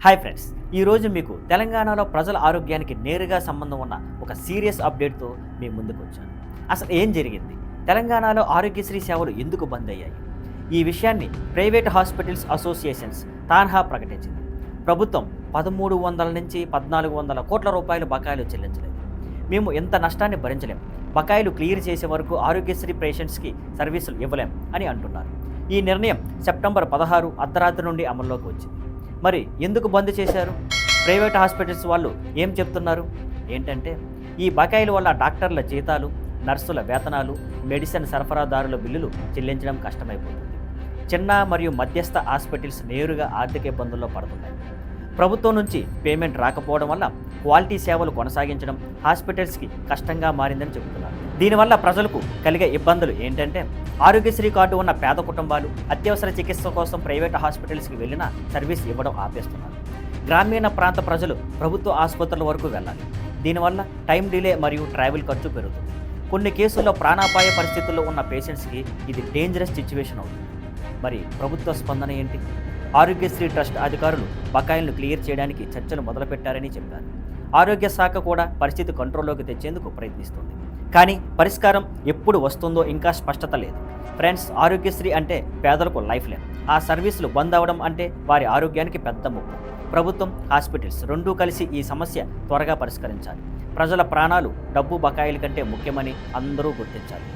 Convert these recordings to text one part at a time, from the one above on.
Hi friends, ఈరోజు మీకు తెలంగాణలో ప్రజల ఆరోగ్యానికి నేరుగా సంబంధం ఉన్న ఒక సీరియస్ అప్డేట్తో మీ ముందుకు వచ్చాను. అసలు ఏం జరిగింది? తెలంగాణలో ఆరోగ్యశ్రీ సేవలు ఎందుకు బంద్ అయ్యాయి? ఈ విషయాన్ని ప్రైవేట్ హాస్పిటల్స్ అసోసియేషన్స్ తాన్హా ప్రకటించింది. ప్రభుత్వం 1300 నుంచి 1400 కోట్ల రూపాయలు బకాయిలు చెల్లించలేదు. మేము ఎంత నష్టాన్ని భరించలేం, బకాయిలు క్లియర్ చేసే వరకు ఆరోగ్యశ్రీ పేషెంట్స్కి సర్వీసులు ఇవ్వలేం అని అంటున్నారు. ఈ నిర్ణయం సెప్టెంబర్ 16 అర్ధరాత్రి నుండి అమల్లోకి వచ్చింది. మరి ఎందుకు బంద్ చేశారు? ప్రైవేట్ హాస్పిటల్స్ వాళ్ళు ఏం చెప్తున్నారు ఏంటంటే, ఈ బకాయిల వల్ల డాక్టర్ల జీతాలు, నర్సుల వేతనాలు, మెడిసిన్ సరఫరాదారుల బిల్లులు చెల్లించడం కష్టమైపోతుంది. చిన్న మరియు మధ్యస్థ హాస్పిటల్స్ నేరుగా ఆర్థిక ఇబ్బందుల్లో పడుతున్నాయి. ప్రభుత్వం నుంచి పేమెంట్ రాకపోవడం వల్ల క్వాలిటీ సేవలు కొనసాగించడం హాస్పిటల్స్కి కష్టంగా మారిందని చెబుతున్నారు. దీనివల్ల ప్రజలకు కలిగే ఇబ్బందులు ఏంటంటే, ఆరోగ్యశ్రీ కార్డు ఉన్న పేద కుటుంబాలు అత్యవసర చికిత్స కోసం ప్రైవేట్ హాస్పిటల్స్కి వెళ్ళినా సర్వీస్ ఇవ్వడం ఆపేస్తున్నారు. గ్రామీణ ప్రాంత ప్రజలు ప్రభుత్వ ఆసుపత్రుల వరకు వెళ్ళాలి. దీనివల్ల టైం డిలే మరియు ట్రావెల్ ఖర్చు పెరుగుతుంది. కొన్ని కేసుల్లో ప్రాణాపాయ పరిస్థితుల్లో ఉన్న పేషెంట్స్కి ఇది డేంజరస్ సిచ్యువేషన్ అవుతుంది. మరి ప్రభుత్వ స్పందన ఏంటి? ఆరోగ్యశ్రీ ట్రస్ట్ అధికారులు బకాయిలను క్లియర్ చేయడానికి చర్చలు మొదలుపెట్టారని చెప్పారు. ఆరోగ్య శాఖ కూడా పరిస్థితి కంట్రోల్లోకి తెచ్చేందుకు ప్రయత్నిస్తుంది. కానీ పరిష్కారం ఎప్పుడు వస్తుందో ఇంకా స్పష్టత లేదు. ఫ్రెండ్స్, ఆరోగ్యశ్రీ అంటే పేదలకు లైఫ్ లైన్. ఆ సర్వీసులు బంద్ అవ్వడం అంటే వారి ఆరోగ్యానికి పెద్ద ముప్పు. ప్రభుత్వం, హాస్పిటల్స్ రెండూ కలిసి ఈ సమస్య త్వరగా పరిష్కరించాలి. ప్రజల ప్రాణాలు డబ్బు బకాయిల కంటే ముఖ్యమని అందరూ గుర్తించాలి.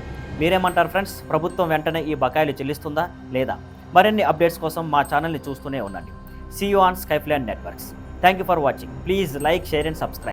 మీరేమంటారు ఫ్రెండ్స్? ప్రభుత్వం వెంటనే ఈ బకాయిలు చెల్లిస్తుందా లేదా? మరిన్ని అప్డేట్స్ కోసం మా ఛానల్ని చూస్తూనే ఉండండి. See you on Skyfland networks. Thank you for watching. Please like, share and subscribe.